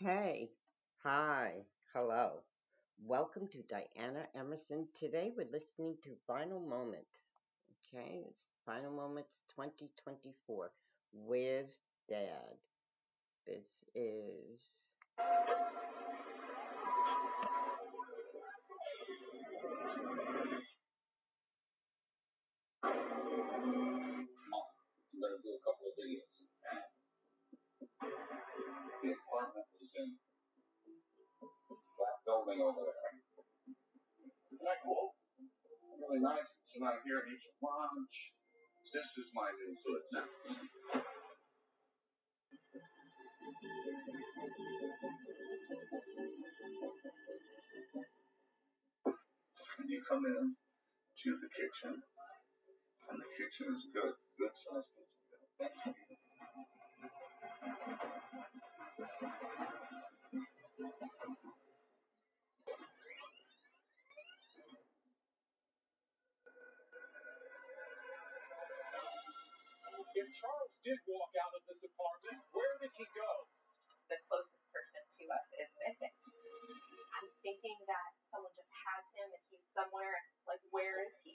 Hey, hi, hello. Welcome to Diana Emerson. Today we're listening to Final Moments. Okay, it's Final Moments 2024. Where's Dad? This is. I'm going to do a couple of videos. The apartment was in that building over there. Isn't that cool? Really nice. Sit out here and eat some lunch. This is my new good now. And you come in to the kitchen, and the kitchen is good. Good size kitchen. If Charles did walk out of this apartment, where did he go? The closest person to us is missing. I'm thinking that someone just has him and he's somewhere. Like, where is he?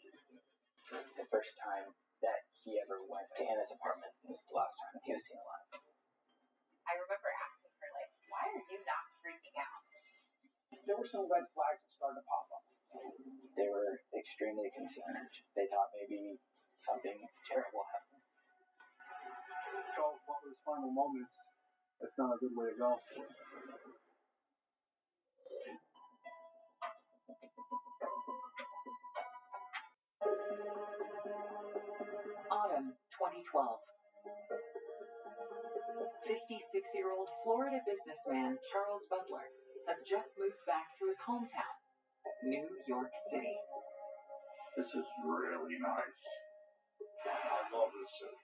The first time that he ever went to Anna's apartment was the last time he was seen alive. I remember asking her, like, why are you not freaking out? There were some red flags that started to pop up. They were extremely concerned. They thought maybe something terrible happened. Charles Butler's final moments, that's not a good way to go. Autumn 2012. 56-year-old Florida businessman Charles Butler has just moved back to his hometown, New York City. This is really nice. I love this city.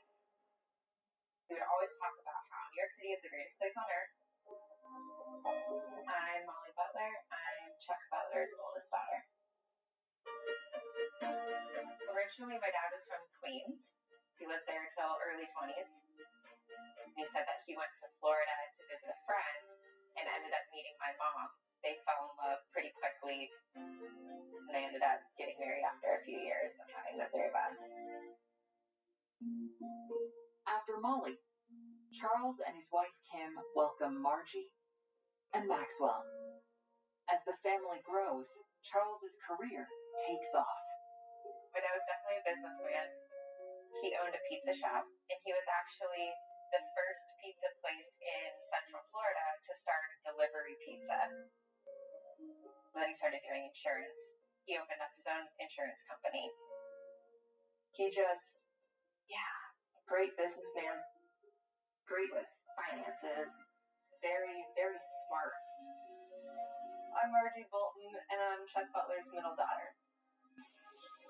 We would always talk about how New York City is the greatest place on earth. I'm Molly Butler. I'm Chuck Butler's oldest daughter. Originally, my dad was from Queens. He lived there till early 20s. He said that he went to Florida to visit a friend and ended up meeting my mom. They fell in love pretty quickly, and they ended up getting married after a few years of having the three of us. After Molly, Charles and his wife Kim welcome Margie and Maxwell. As the family grows, Charles's career takes off. My dad was definitely a businessman. He owned a pizza shop, and he was actually the first pizza place in Central Florida to start delivery pizza. Then he started doing insurance. He opened up his own insurance company. He just, great businessman. Great with finances. Very, very smart. I'm Margie Bolton, and I'm Chuck Butler's middle daughter.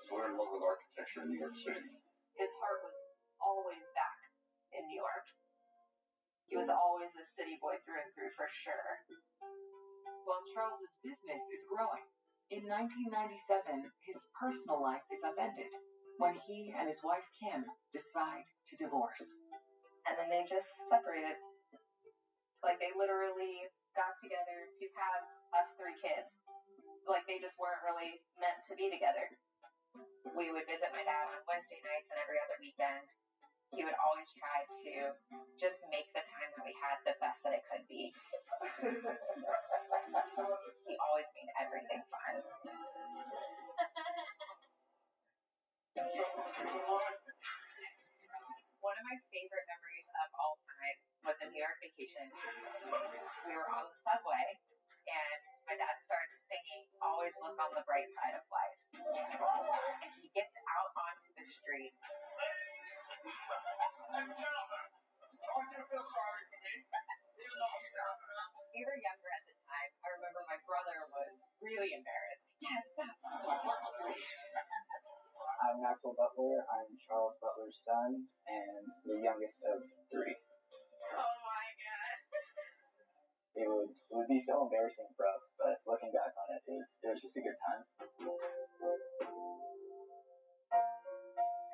So we're in love with architecture in New York City. His heart was always back in New York. He was always a city boy through and through for sure. While Charles's business is growing, in 1997, his personal life is upended when he and his wife Kim decide to divorce. And then they just separated. Like, they literally got together to have us three kids. Like, they just weren't really meant to be together. We would visit my dad on Wednesday nights and every other weekend. He would always try to just make the time that we had the best that it could be. He always made everything fun. One of my favorite memories of all time was a New York vacation. We were on the subway, and my dad starts singing, "Always look on the bright side of life." And he gets out onto the street. Ladies and gentlemen, I want you to feel sorry for me. Even though I'm down. We were younger at the time. I remember my brother was really embarrassed. Dad, stop. I'm Maxwell Butler. I'm Charles Butler's son and the youngest of three. Oh my God. It would be so embarrassing for us, but looking back on it, it was just a good time.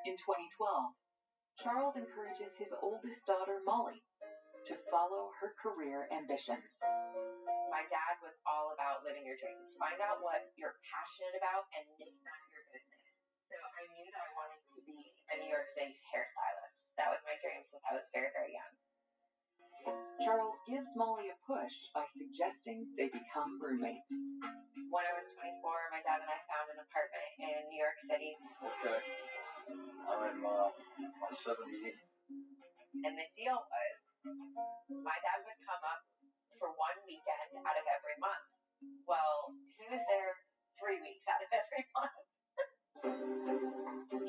In 2012, Charles encourages his oldest daughter, Molly, to follow her career ambitions. My dad was all about living your dreams. Find out what you're passionate about and make that your business. So I knew that I wanted to be a New York City hairstylist. That was my dream since I was very, very young. Charles gives Molly a push by suggesting they become roommates. When I was 24, my dad and I found an apartment in New York City. Okay. I'm 78. And the deal was, my dad would come up for 1 weekend out of every month. Well, he was there 3 weeks out of every month.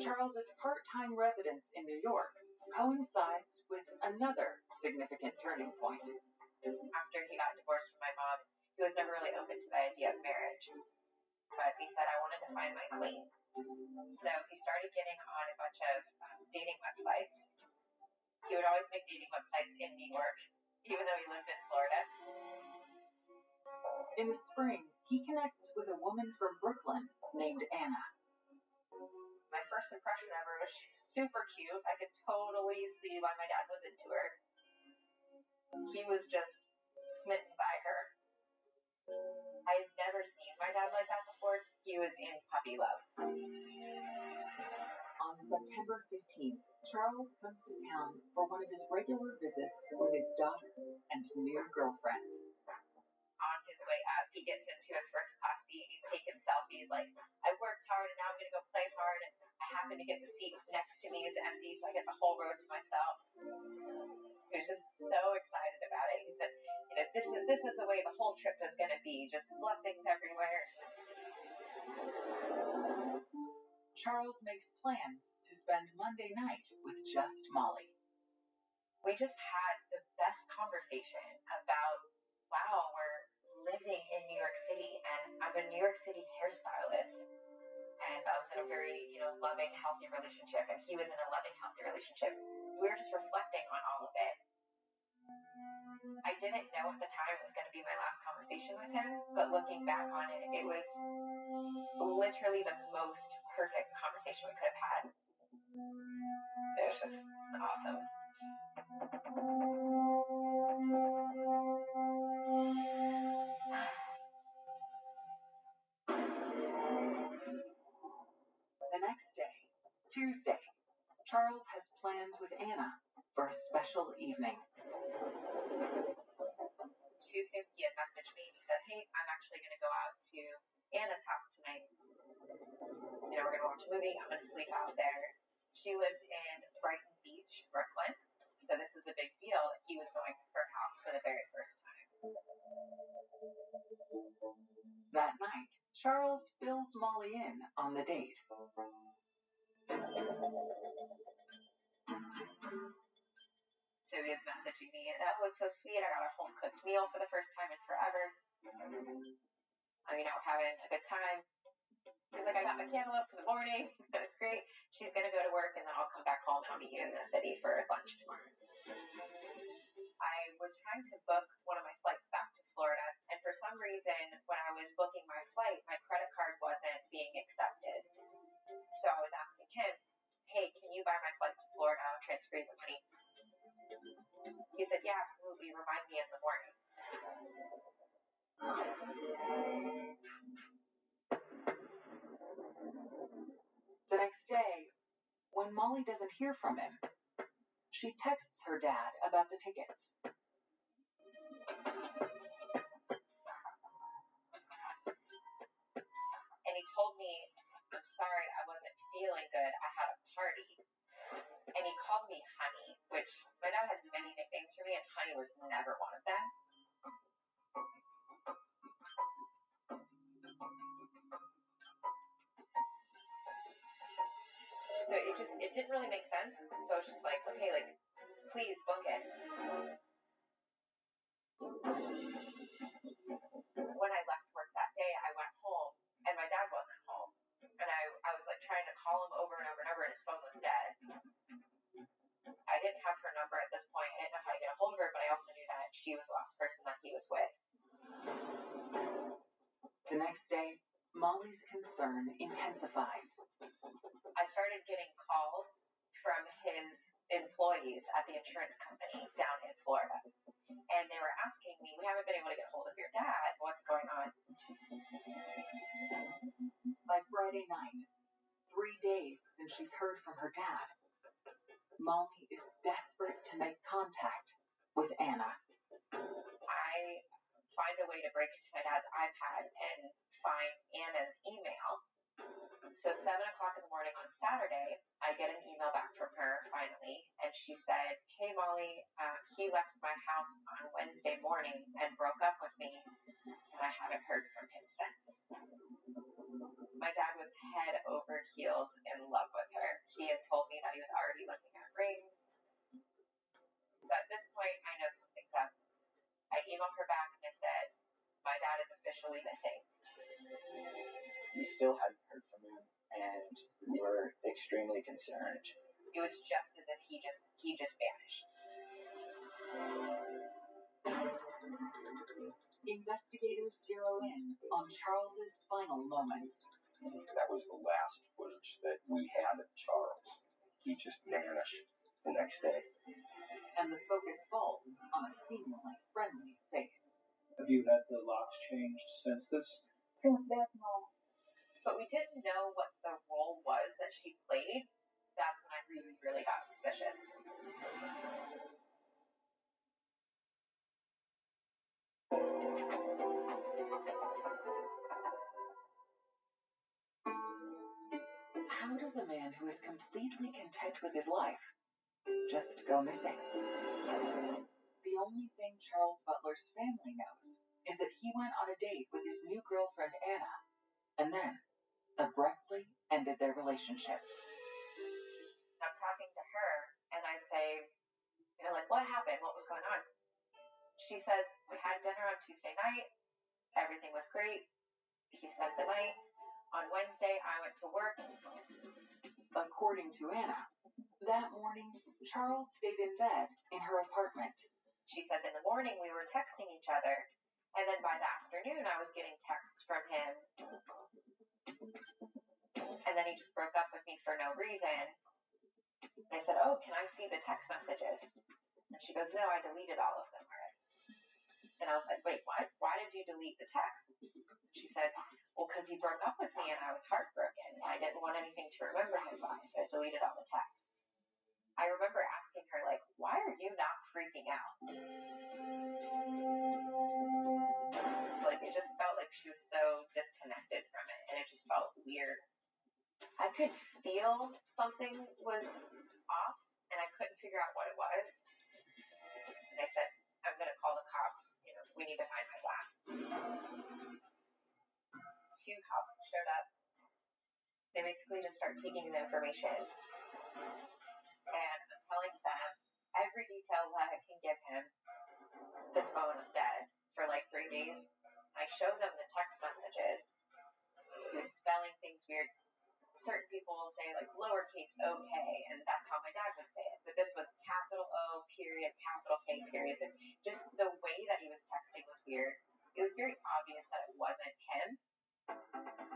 Charles's part-time residence in New York coincides with another significant turning point. After he got divorced from my mom, he was never really open to the idea of marriage. But he said I wanted to find my queen. So he started getting on a bunch of dating websites. He would always make dating websites in New York, even though he lived in Florida. In the spring, he connects with a woman from Brooklyn named Anna. My first impression of her was she's super cute. I could totally see why my dad was into her. He was just smitten by her. I had never seen my dad like that before. He was in puppy love. On September 15th, Charles comes to town for one of his regular visits with his daughter and new girlfriend. On his way up, he gets into his first class seat. He's taking selfies like, I worked hard and now I'm going to go play hard. And I happen to get the seat next to me is empty, so I get the whole road to myself. He was just so excited about it. He said, this is the way the whole trip is going to be, just blessings everywhere. Charles makes plans to spend Monday night with just Molly. We just had the best conversation about, wow, we're living in New York City, and I'm a New York City hairstylist. And I was in a very, loving, healthy relationship, and he was in a loving, healthy relationship. We were just reflecting on all of it. I didn't know at the time it was going to be my last conversation with him, but looking back on it, it was literally the most perfect conversation we could have had. It was just awesome. The next day, Tuesday, Charles has plans with Anna for a special evening. Tuesday, he had messaged me. He said, hey, I'm actually going to go out to Anna's house tonight. We're going to watch a movie. I'm going to sleep out there. She lived in Brighton Beach, Brooklyn. So this was a big deal. He was going to her house for the very first time. That night, Charles fills Molly in on the date. So he was messaging me, oh, it's so sweet. I got a home-cooked meal for the first time in forever. We're having a good time. He's like, I got my candle up for the morning. It's great. She's going to go to work, and then I'll come back home and I'll meet you in the city for lunch tomorrow. I was trying to book one of my flights back to Florida, and for some reason, when I was booking my flight, my credit card wasn't being accepted. So I was asking him, hey, can you buy my flight to Florida? I'll transfer you the money. He said, yeah, absolutely. Remind me in the morning. The next day, when Molly doesn't hear from him, she texts her dad about the tickets. And he told me, I'm sorry, I wasn't feeling good. I had a party. And he called me Honey, which my dad had many nicknames for me, and Honey was never one of them. So it didn't really make sense. So it's just like, okay, please book it. When I left work that day, I went home, and my dad wasn't home. And I was trying to call him over and over and over, and his phone was dead. I didn't have her number at this point. I didn't know how to get a hold of her, but I also knew that she was the last person that he was with. The next day, Molly's concern intensifies. I started getting calls from his employees at the insurance company down in Florida. And they were asking me, we haven't been able to get hold of your dad. What's going on? By Friday night, 3 days since she's heard from her dad, Molly is desperate to make contact with Anna. I find a way to break into my dad's iPad and find Anna's email. So 7 o'clock in the morning on Saturday, I get an email back from her finally, and she said, "Hey Molly, he left my house on Wednesday morning and broke up with me, and I haven't heard from him since." My dad was head over heels in love with her. He had told me that he was already looking at rings. So at this point, I know something's up. I emailed her back and I said, "My dad is officially missing." We still hadn't heard from him, and we were extremely concerned. It was just as if he just vanished. Investigators zero in on Charles's final moments. That was the last footage that we had of Charles. He just vanished the next day. And the focus falls on a seemingly friendly face. Have you had the locks changed since this? Since that, no. But we didn't know what the role was that she played. That's when I really got suspicious. How does a man who is completely content with his life just go missing? The only thing Charles Butler's family knows is that he went on a date with his new girlfriend Anna, and then abruptly ended their relationship. I'm talking to her, and I say, like, what happened? What was going on? She says, we had dinner on Tuesday night. Everything was great. He spent the night. On Wednesday, I went to work. According to Anna, that morning, Charles stayed in bed in her apartment. She said in the morning we were texting each other, and then by the afternoon I was getting texts from him, and then he just broke up with me for no reason. And I said, "Oh, can I see the text messages?" And she goes, "No, I deleted all of them already." And I was like, "Wait, what? Why did you delete the text?" And she said, "Well, because he broke up with me and I was heartbroken, and I didn't want anything to remember him by, so I deleted all the texts." I remember asking her, like, "Why are you not freaking out?" Like, it just felt like she was so disconnected from it, and it just felt weird. I could feel something was off, and I couldn't figure out what it was. And I said, "I'm going to call the cops. We need to find my dad." 2 cops showed up. They basically just start taking the information, and I'm telling them every detail that I can give him. His phone is dead for like 3 days. I show them the text messages. He was spelling things weird. Certain people will say like lowercase okay, and that's how my dad would say it. But this was capital O period, capital K period. So just the way that he was texting was weird. It was very obvious that it wasn't him.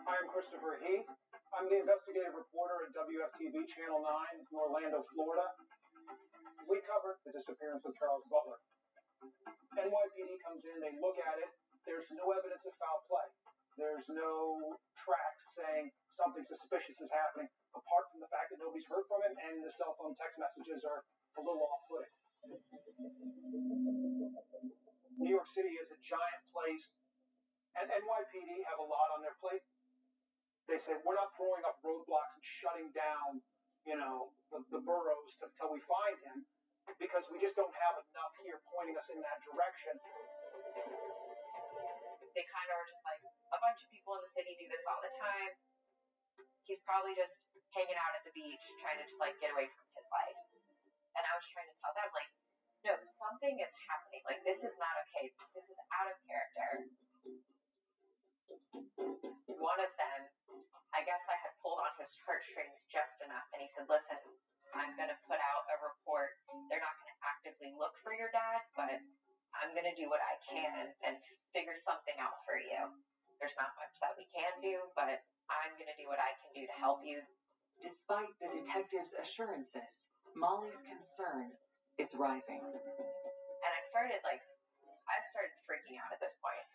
I am Christopher Heath. I'm the investigative reporter at WFTV Channel 9 in Orlando, Florida. We covered the disappearance of Charles Butler. NYPD comes in, they look at it. There's no evidence of foul play. There's no tracks saying something suspicious is happening, apart from the fact that nobody's heard from him and the cell phone text messages are a little off-putting. New York City is a giant place, and NYPD have a lot on their plate. They say, we're not throwing up roadblocks and shutting down, the boroughs till we find him, because we just don't have enough here pointing us in that direction. They kind of were just like, a bunch of people in the city do this all the time. He's probably just hanging out at the beach, trying to just like get away from his life. And I was trying to tell them, like, no, something is happening. Like, this is not okay. This is out of character. One of them, I guess I had pulled on his heartstrings just enough, and he said, "Listen, I'm going to put out a report. They're not going to actively look for your dad, but I'm going to do what I can and figure something out for you. There's not much that we can do, but I'm going to do what I can do to help you." Despite the detective's assurances, Molly's concern is rising. And I started freaking out at this point.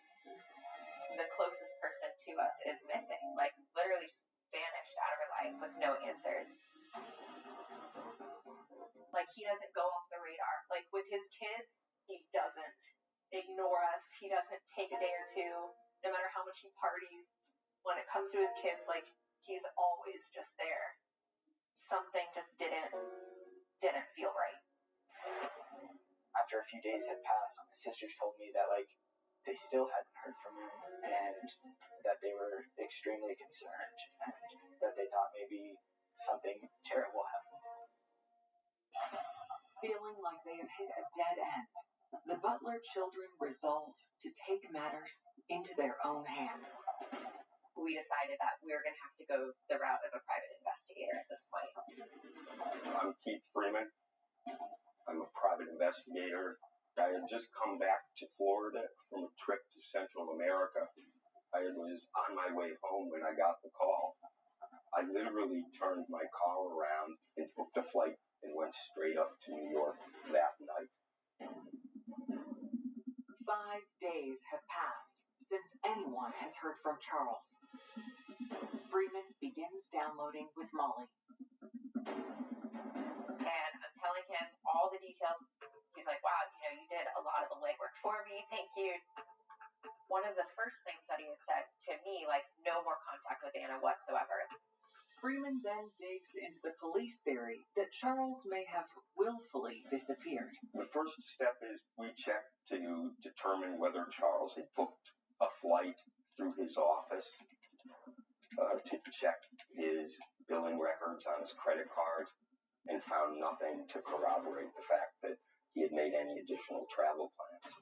The closest person to us is missing, like literally just vanished out of her life with no answers. Like, he doesn't go off the radar. Like, with his kids, he doesn't ignore us. He doesn't take a day or two, no matter how much he parties. When it comes to his kids, like, he's always just there. Something just didn't feel right. After a few days had passed, my sisters told me that, like, they still hadn't heard from him and that they were extremely concerned and that they thought maybe something terrible happened. Feeling like they have hit a dead end, the Butler children resolve to take matters into their own hands. We decided that we were going to have to go the route of a private investigator at this point. I'm Keith Freeman. I'm a private investigator. I had just come back to Florida from a trip to Central America. I was on my way home when I got the call. I literally turned my car around and booked a flight and went straight up to New York that night. 5 days have passed since anyone has heard from Charles. Freeman begins downloading with Molly. And I'm telling him all the details. He's like, wow, you did a lot of the legwork for me. Thank you. One of the first things that he had said to me, like, no more contact with Anna whatsoever. Freeman then digs into the police theory that Charles may have willfully disappeared. The first step is we check to determine whether Charles had booked a flight through his office, to check his billing records on his credit cards, and found nothing to corroborate the fact that he had made any additional travel plans.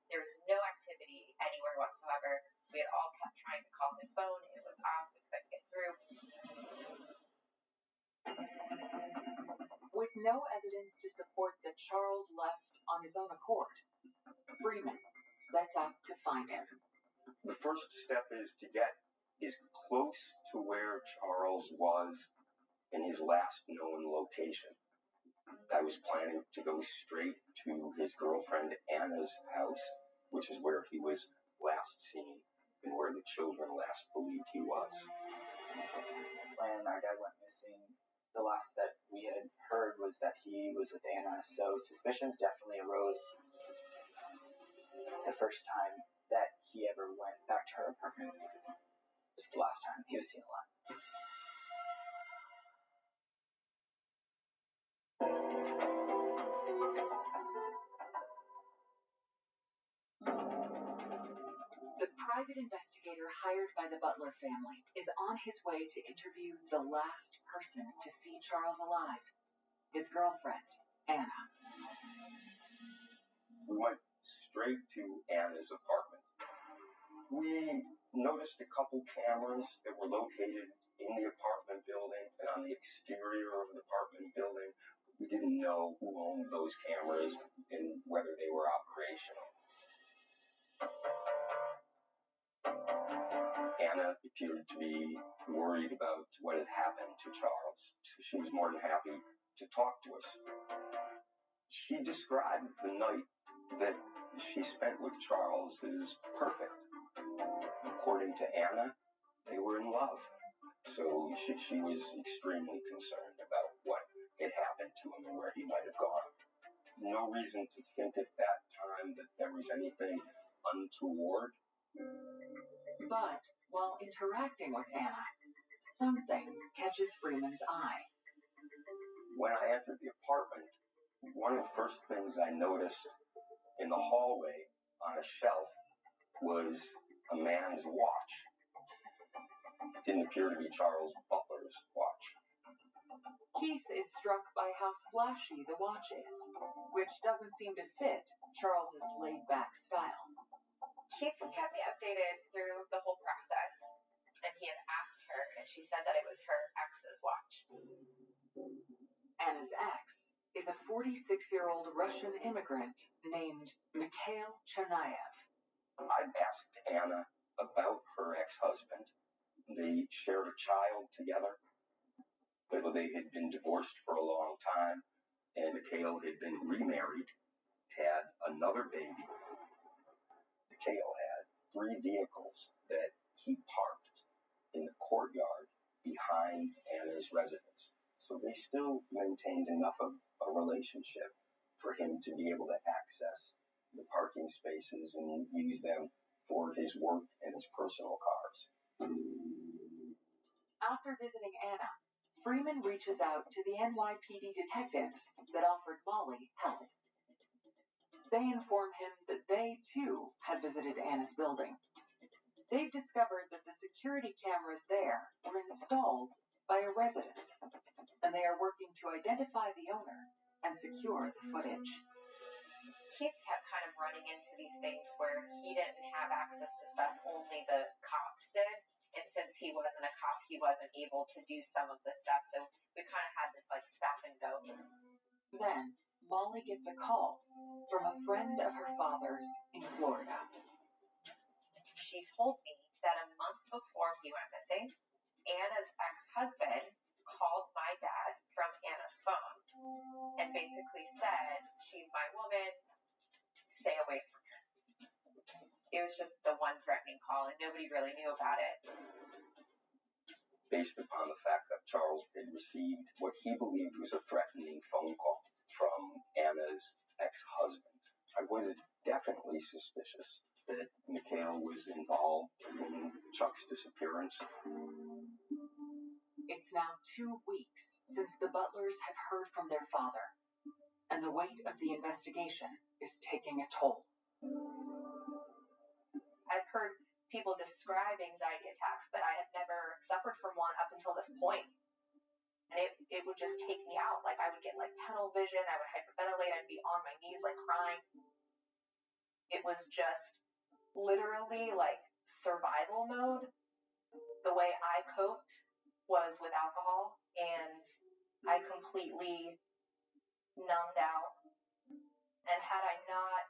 There was no activity anywhere whatsoever. We had all kept trying to call his phone. It was off. We couldn't get through. With no evidence to support that Charles left on his own accord, Freeman sets out to find him. The first step is to get as close to where Charles was in his last known location. I was planning to go straight to his girlfriend Anna's house, which is where he was last seen and where the children last believed he was. When our dad went missing, the last that we had heard was that he was with Anna, so suspicions definitely arose the first time that he ever went back to her apartment. It was the last time he was seen alive. The private investigator hired by the Butler family is on his way to interview the last person to see Charles alive, his girlfriend, Anna. We went straight to Anna's apartment. We noticed a couple cameras that were located in the apartment building and on the exterior of the apartment building. We didn't know who owned those cameras and whether they were operational. Anna appeared to be worried about what had happened to Charles, so she was more than happy to talk to us. She described the night that she spent with Charles as perfect. According to Anna, they were in love. So she was extremely concerned about what had happened to him and where he might have gone. No reason to think at that time that there was anything untoward. But while interacting with Anna, something catches Freeman's eye. When I entered the apartment, one of the first things I noticed in the hallway on a shelf was a man's watch. It didn't appear to be Charles Butler's watch. Keith is struck by how flashy the watch is, which doesn't seem to fit Charles's laid-back style. Keith kept me updated through the whole process, and he had asked her, and she said that it was her ex's watch. Anna's ex is a 46-year-old Russian immigrant named Mikhail Chernayev. I'd asked Anna about her ex-husband. They shared a child together. They had been divorced for a long time. and Mikhail had been remarried, had another baby. Mikhail had 3 vehicles that he parked in the courtyard behind Anna's residence. So they still maintained enough of a relationship for him to be able to access the parking spaces and use them for his work and his personal cars. After visiting Anna, Freeman reaches out to the NYPD detectives that offered Molly help. They inform him that they, too, had visited Anna's building. They've discovered that the security cameras there were installed by a resident, and they are working to identify the owner and secure the footage. Keith kept kind of running into these things where he didn't have access to stuff, only the cops did. And since he wasn't a cop, he wasn't able to do some of the stuff. So we kind of had this like stop and go. Then Molly gets a call from a friend of her father's in Florida. She told me that a month before he went missing, Anna's ex-husband called my dad from Anna's phone and basically said, "She's my woman, stay away from her." It was just the one threatening call, and nobody really knew about it. Based upon the fact that Charles had received what he believed was a threatening phone call from Anna's ex-husband, I was definitely suspicious that Mikhail was involved in Chuck's disappearance. It's now 2 weeks since the Butlers have heard from their father, and the weight of the investigation is taking a toll. I've heard people describe anxiety attacks, but I had never suffered from one up until this point. And it would just take me out. Like, I would get like tunnel vision, I would hyperventilate, I'd be on my knees like crying. It was just literally like survival mode. The way I coped was with alcohol, and I completely numbed out. And had I not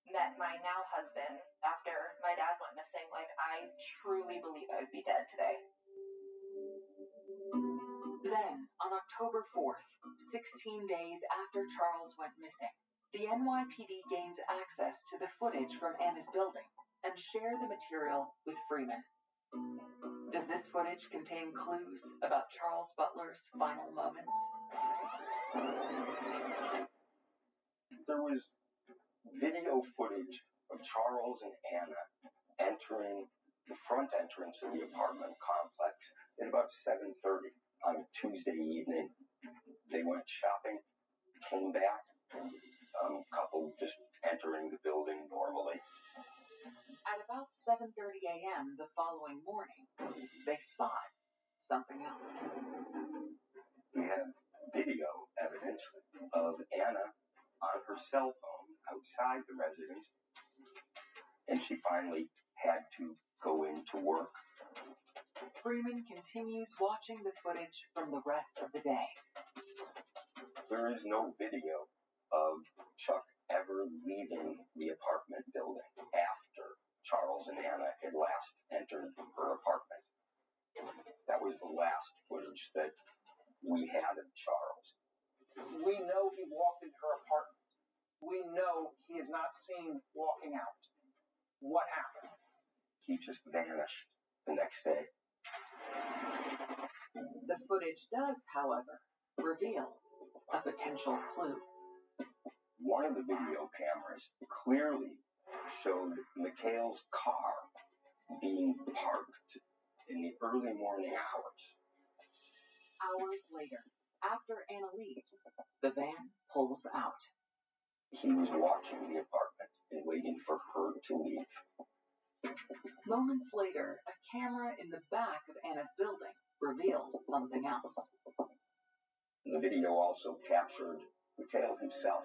met my now husband after my dad went missing, like, I truly believe I would be dead today. Then, on October 4th, 16 days after Charles went missing, the NYPD gains access to the footage from Anna's building and share the material with Freeman. Does this footage contain clues about Charles Butler's final moments? There was video footage of Charles and Anna entering the front entrance of the apartment complex at about 7:30 on a Tuesday evening. They went shopping, came back, couple just entering the building normally. At about 7:30 a.m. the following morning, they spot something else. We have video evidence of Anna on her cell phone outside the residence, and she finally had to go into work. Freeman continues watching the footage from the rest of the day. There is no video of Chuck ever leaving the apartment building after Charles and Anna had last entered her apartment. That was the last footage that we had of Charles. We know he walked into her apartment. We know he is not seen walking out. What happened? He just vanished the next day. The footage does, however, reveal a potential clue. One of the video cameras clearly showed Mikhail's car being parked in the early morning hours. Hours later, after Anna leaves, the van pulls out. He was watching the apartment and waiting for her to leave. Moments later, a camera in the back of Anna's building reveals something else. The video also captured Mikhail himself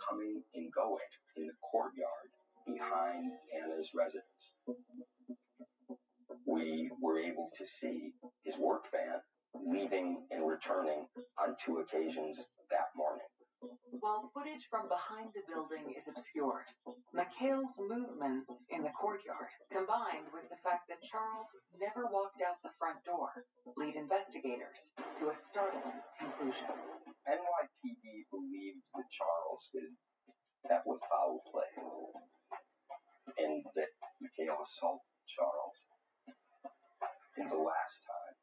coming and going in the courtyard behind Anna's residence. We were able to see his work van leaving and returning on 2 occasions that morning. While footage from behind the building is obscured, McHale's movements in the courtyard, combined with the fact that Charles never walked out the front door, lead investigators to a startling conclusion. NYPD believed that Charles had met with foul play and that McHale assaulted Charles. And the last time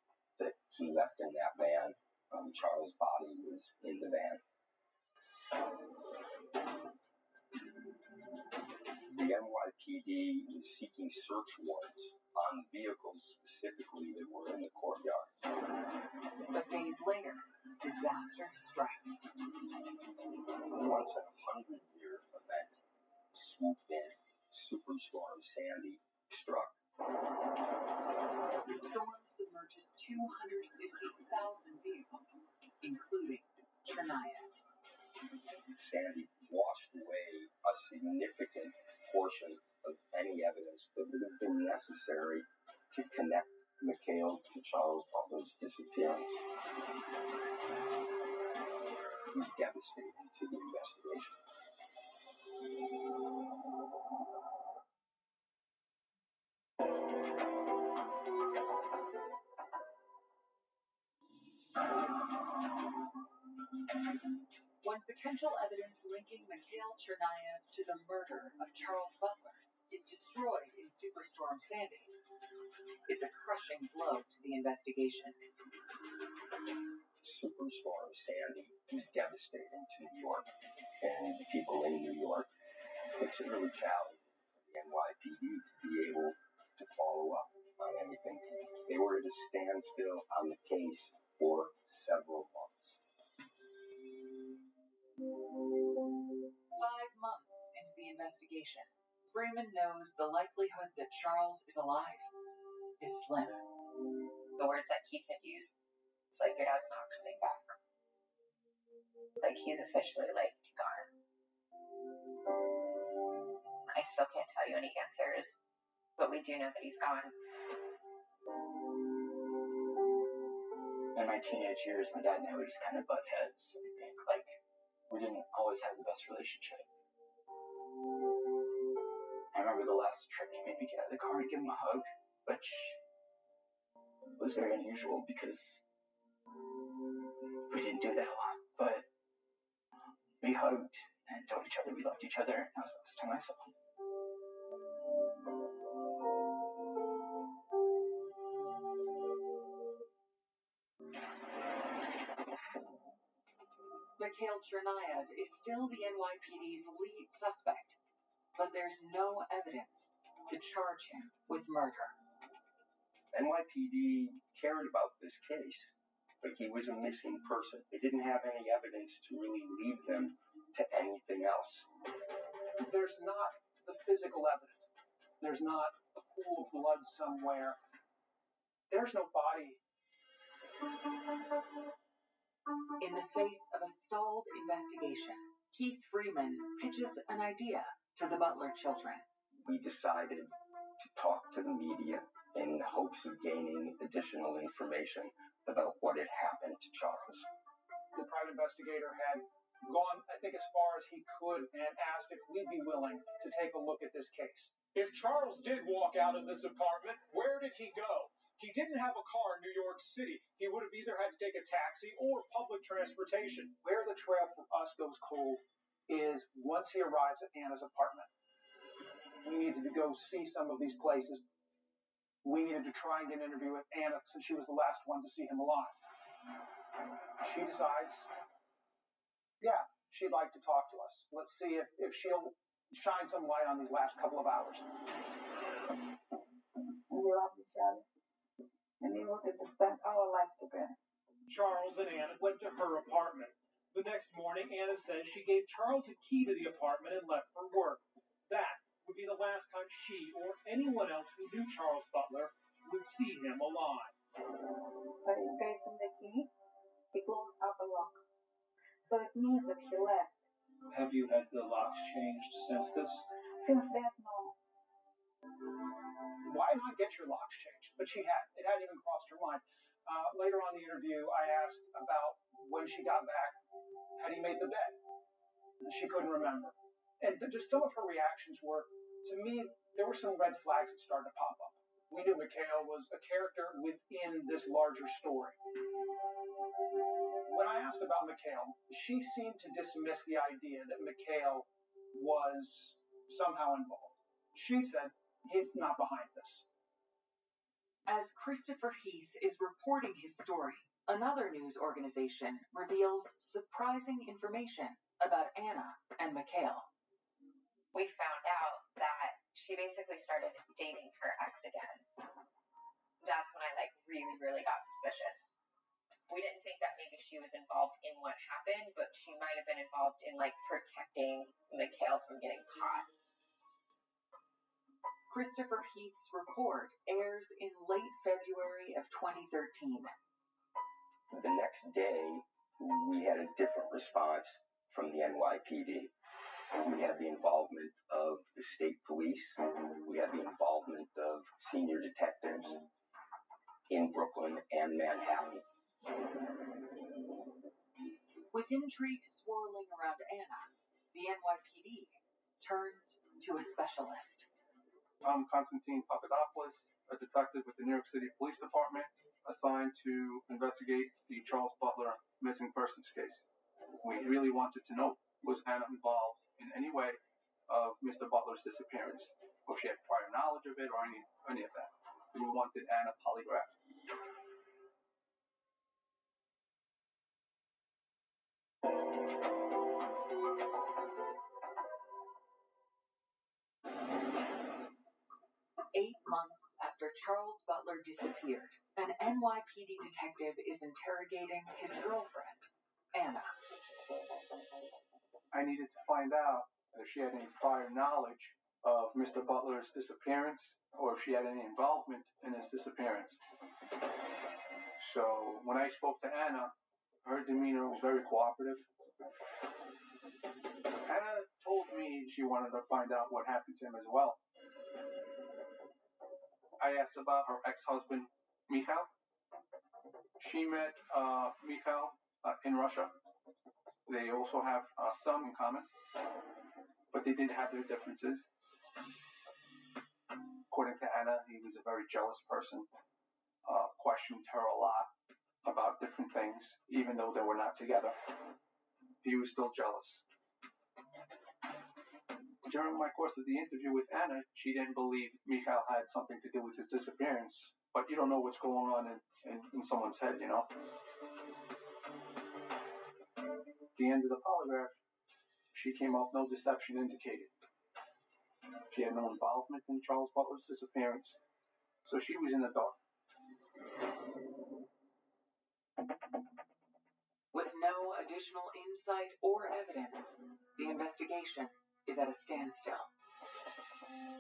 that he left in that van, Charles' body was in the van. The NYPD is seeking search warrants on vehicles specifically that were in the courtyard. But days later, disaster strikes. Once in a 100-year event swooped in. Superstorm Sandy struck. The storm submerges 250,000 vehicles, including Cherniav's. Sandy washed away a significant portion of any evidence that would have been necessary to connect McHale to Charles Butler's disappearance. It was devastating to the investigation. When potential evidence linking Mikhail Cherniav to the murder of Charles Butler is destroyed in Superstorm Sandy, it's a crushing blow to the investigation. Superstorm Sandy was devastating to New York and the people in New York. It's really challenging for the NYPD to be able to follow up on anything. They were at a standstill on the case for several months. 5 months into the investigation, Freeman knows the likelihood that Charles is alive is slim. The words that Keith had used, it's like, your dad's not coming back. Like, he's officially, like, gone. I still can't tell you any answers, but we do know that he's gone. In my teenage years, my dad and I would just kind of butt heads. I think, like, we didn't always have the best relationship. I remember the last trip he made me get out of the car and give him a hug, which was very unusual because we didn't do that a lot. But we hugged and told each other we loved each other, and that was the last time I saw him. Mikhail Cherniav is still the NYPD's lead suspect, but there's no evidence to charge him with murder. NYPD cared about this case, but he was a missing person. They didn't have any evidence to really lead them to anything else. There's not the physical evidence. There's not a pool of blood somewhere. There's no body. In the face of a stalled investigation, Keith Freeman pitches an idea to the Butler children. We decided to talk to the media in hopes of gaining additional information about what had happened to Charles. The private investigator had gone, I think, as far as he could and asked if we'd be willing to take a look at this case. If Charles did walk out of this apartment, where did he go? He didn't have a car in New York City. He would have either had to take a taxi or public transportation. Where the trail for us goes cold is once he arrives at Anna's apartment. We needed to go see some of these places. We needed to try and get an interview with Anna since she was the last one to see him alive. She decides, yeah, she'd like to talk to us. Let's see if she'll shine some light on these last couple of hours. We loved each other, and we wanted to spend our life together. Charles and Anna went to her apartment. The next morning, Anna says she gave Charles a key to the apartment and left for work. That would be the last time she or anyone else who knew Charles Butler would see him alive. When you gave him the key, he closed up a lock. So it means that he left. Have you had the locks changed since this? Since that, no. Why not get your locks changed? But she had. It hadn't even crossed her mind. Later on in the interview, I asked about when she got back, had he made the bed? She couldn't remember. And just some of her reactions were, to me, there were some red flags that started to pop up. We knew Mikhail was a character within this larger story. When I asked about Mikhail, she seemed to dismiss the idea that Mikhail was somehow involved. She said, he's not behind this. As Christopher Heath is reporting his story, another news organization reveals surprising information about Anna and Mikhail. We found out that she basically started dating her ex again. That's when I really got suspicious. We didn't think that maybe she was involved in what happened, but she might have been involved in protecting Mikhail from getting caught. Christopher Heath's report airs in late February of 2013. The next day, we had a different response from the NYPD. We had the involvement of the state police. We had the involvement of senior detectives in Brooklyn and Manhattan. With intrigue swirling around Anna, the NYPD turns to a specialist. I'm Konstantin Papadopoulos, a detective with the New York City Police Department, assigned to investigate the Charles Butler missing persons case. We really wanted to know, was Anna involved in any way of Mr. Butler's disappearance, or if she had prior knowledge of it, or any of that. We wanted Anna polygraphed. "8 months after Charles Butler disappeared, an NYPD detective is interrogating his girlfriend, Anna. I needed to find out if she had any prior knowledge of Mr. Butler's disappearance, or if she had any involvement in his disappearance. So when I spoke to Anna, her demeanor was very cooperative. Anna told me she wanted to find out what happened to him as well. I asked about her ex-husband, Mikhail. She met Mikhail in Russia. They also have some in common, but they did have their differences. According to Anna, he was a very jealous person, questioned her a lot about different things, even though they were not together. He was still jealous. During my course of the interview with Anna, she didn't believe Mikhail had something to do with his disappearance, but you don't know what's going on in someone's head, you know? At the end of the polygraph, she came up no deception indicated. She had no involvement in Charles Butler's disappearance, so she was in the dark. With no additional insight or evidence, the investigation is at a standstill.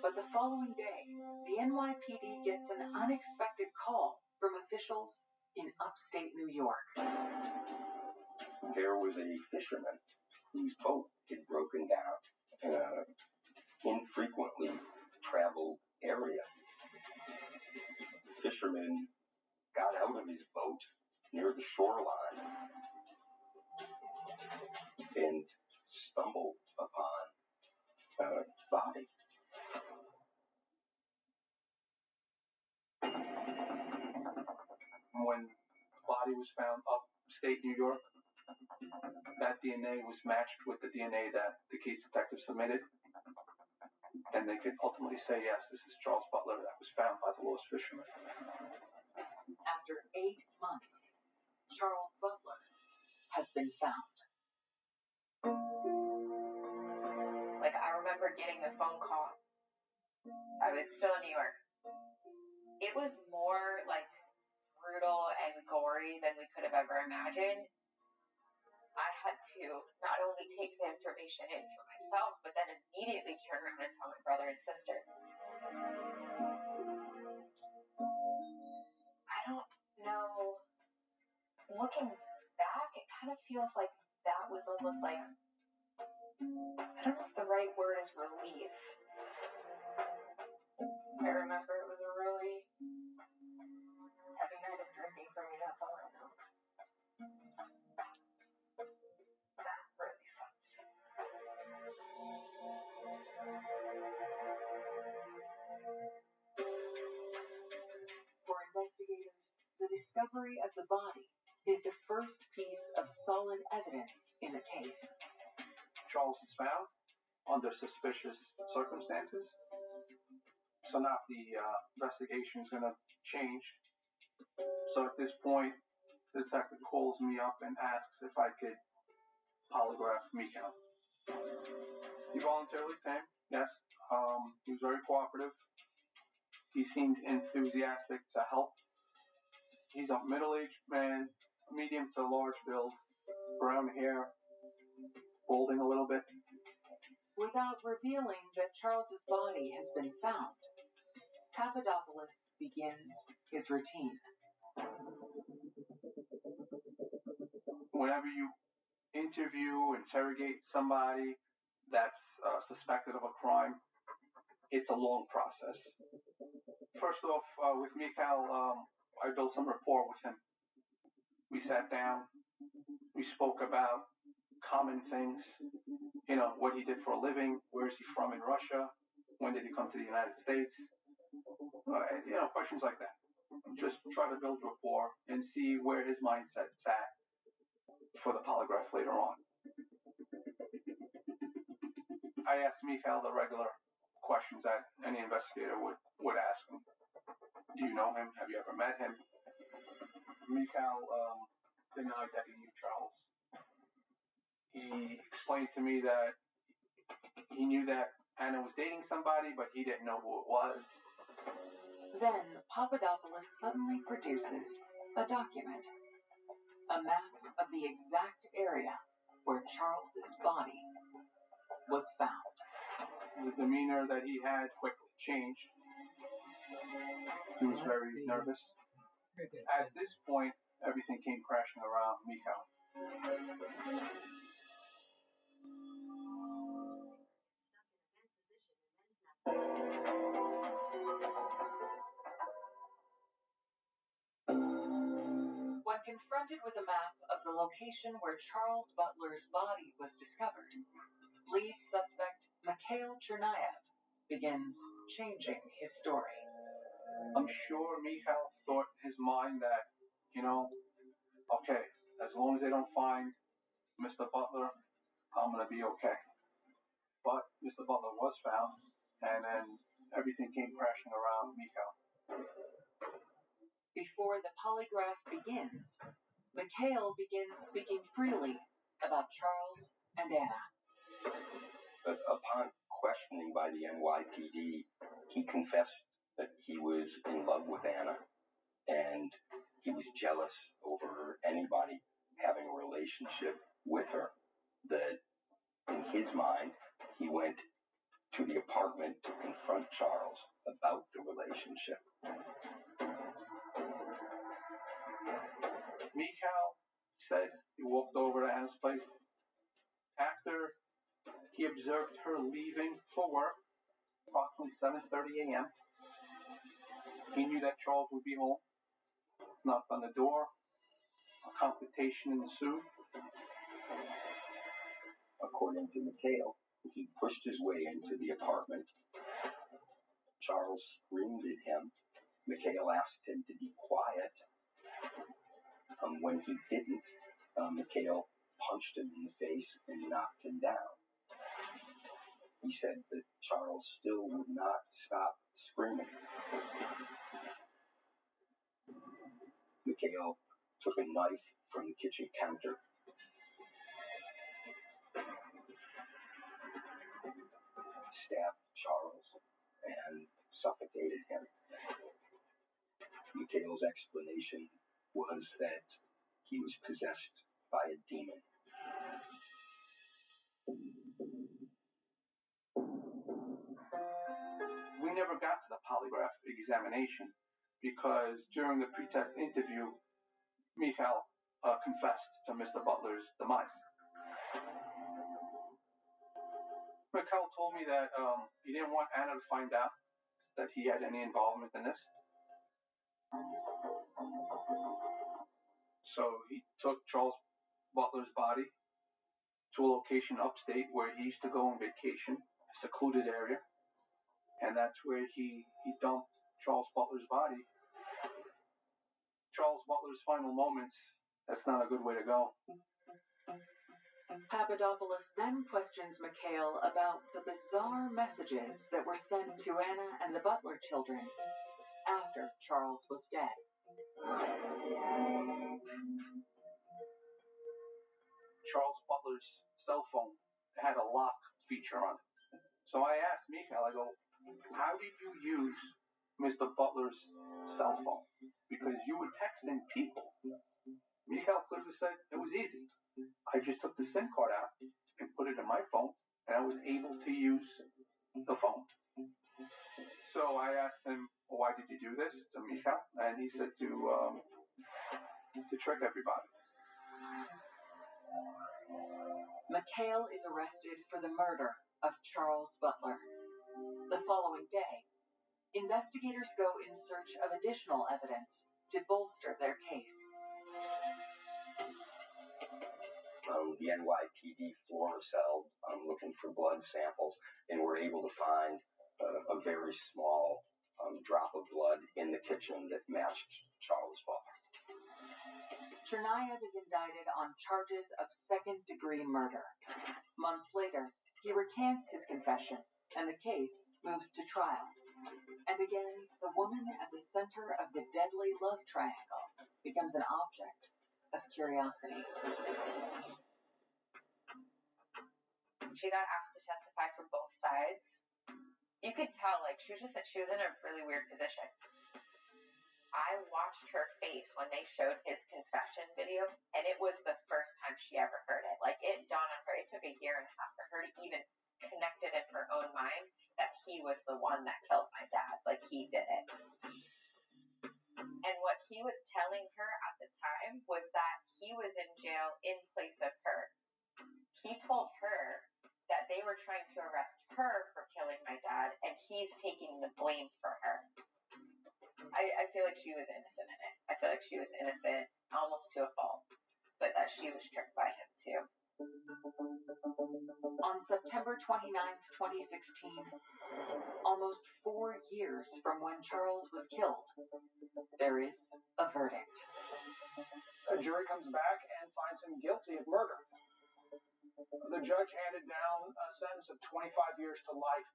But the following day, the NYPD gets an unexpected call from officials in upstate New York. There was a fisherman whose boat had broken down in an infrequently traveled area. The fisherman got out of his boat near the shoreline and stumbled upon a body. When the body was found upstate New York, that DNA was matched with the DNA that the case detective submitted. Then they could ultimately say, yes, this is Charles Butler that was found by the lost fisherman. After 8 months, Charles Butler has been found. I remember getting the phone call. I was still in New York. It was more brutal and gory than we could have ever imagined. I had to not only take the information in for myself, but then immediately turn around and tell my brother and sister. I don't know. Looking back, it kind of feels like that was almost I don't know if the right word is relief. I remember it was a really heavy night of drinking for me, that's all I know. That really sucks. discovery of the body is the first piece of solid evidence in the case. Charles is found under suspicious circumstances. So now the investigation is going to change. So at this point, the detective calls me up and asks if I could polygraph Mikhail. He voluntarily came, yes. He was very cooperative. He seemed enthusiastic to help. He's a middle-aged man, medium to large build, brown hair, balding a little bit. Without revealing that Charles's body has been found, Papadopoulos begins his routine. Whenever you interrogate somebody that's suspected of a crime, it's a long process. First off, with Mikhail, I built some rapport with him. We sat down, we spoke about common things, what he did for a living, where is he from in Russia, when did he come to the United States, questions like that. Just try to build rapport and see where his mindset's at for the polygraph later on. I asked Mikhail the regular questions that any investigator would ask him. Do you know him? Have you ever met him? Mikhail denied that he knew Charles. He explained to me that he knew that Anna was dating somebody, but he didn't know who it was. Then Papadopoulos suddenly produces a document, a map of the exact area where Charles's body was found. The demeanor that he had quickly changed. He was very nervous. At this point, everything came crashing around Mikhail. When confronted with a map of the location where Charles Butler's body was discovered, lead suspect Mikhail Chernayev begins changing his story. I'm sure Mikhail thought in his mind that, okay, as long as they don't find Mr. Butler, I'm going to be okay. But Mr. Butler was found, and then everything came crashing around Mikhail. Before the polygraph begins, Mikhail begins speaking freely about Charles and Anna. But upon questioning by the NYPD, he confessed that he was in love with Anna, and he was jealous over anybody having a relationship with her. That in his mind, he went to the apartment to confront Charles about the relationship. Mikhail said he walked over to Anna's place. After he observed her leaving for work, approximately 7:30 a.m., he knew that Charles would be home. Knocked on the door. A confrontation ensued. According to Mikhail, he pushed his way into the apartment. Charles screamed at him. Mikhail asked him to be quiet. When he didn't, Mikhail punched him in the face and knocked him down. He said that Charles still would not stop screaming. Mikhail took a knife from the kitchen counter. Stabbed Charles and suffocated him. Mikhail's explanation was that he was possessed by a demon. We never got to the polygraph examination because during the pretest interview, Mikhail confessed to Mr. Butler's demise. Mikhail told me that he didn't want Anna to find out that he had any involvement in this. So he took Charles Butler's body to a location upstate where he used to go on vacation, a secluded area. And that's where he dumped Charles Butler's body Charles Butler's final moments, that's not a good way to go. Papadopoulos then questions McHale about the bizarre messages that were sent to Anna and the Butler children after Charles was dead. Charles Butler's cell phone had a lock feature on it. So I asked Mikhail, I go, how did you use Mr. Butler's cell phone? Because you were texting people. Mikhail clearly said it was easy. I just took the SIM card out and put it in my phone, and I was able to use the phone. So I asked him, well, why did you do this to Mikhail? And he said to trick everybody. McHale is arrested for the murder of Charles Butler. The following day, investigators go in search of additional evidence to bolster their case. The NYPD Florida cell looking for blood samples, and were able to find a very small drop of blood in the kitchen that matched Charles Butler. Chernayev is indicted on charges of second-degree murder. Months later, he recants his confession, and the case moves to trial. And again, the woman at the center of the deadly love triangle becomes an object of curiosity. She got asked to testify for both sides. You could tell, like, she was in a really weird position. I watched her face when they showed his confession video, and it was the first time she ever heard it. Like, it dawned on her. It took a year and a half for her to even connect it in her own mind that he was the one that killed my dad. Like, he did it. And what he was telling her at the time was that he was in jail in place of her. He told her that they were trying to arrest her for killing my dad, and he's taking the blame for her. I feel like she was innocent in it. I feel like she was innocent almost to a fault, but that she was tricked by him too. On September 29th, 2016, almost 4 years from when Charles was killed, there is a verdict. A jury comes back and finds him guilty of murder. The judge handed down a sentence of 25 years to life.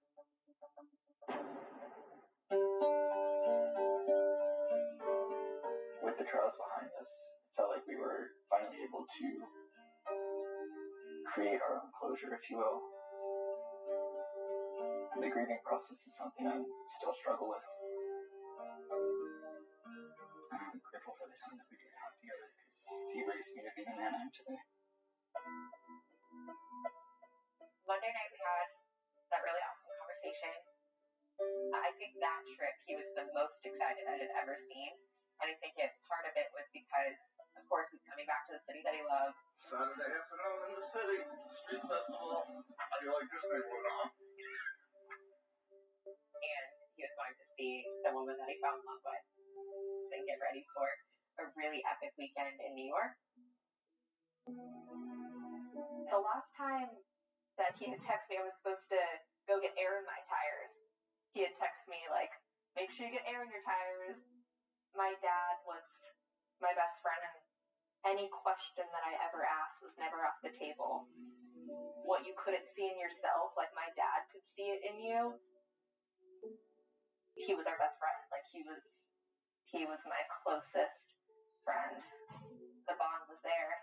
With the trials behind us, it felt like we were finally able to create our own closure, if you will. The grieving process is something I still struggle with. I'm grateful for the time that we did have together, because he raised me to be the man I am today. Monday night we had that really awesome conversation. I think that trip he was the most excited I had ever seen. And I think part of it was because, of course, he's coming back to the city that he loves. Saturday afternoon in the city, street festival. How do you like this neighborhood, huh? And he was going to see the woman that he fell in love with. And get ready for a really epic weekend in New York. The last time that he had texted me, I was supposed to go get air in my tires. He had texted me, like, make sure you get air in your tires. My dad was my best friend, and any question that I ever asked was never off the table. What you couldn't see in yourself, like my dad could see it in you. He was our best friend. Like, he was my closest friend. The bond was there.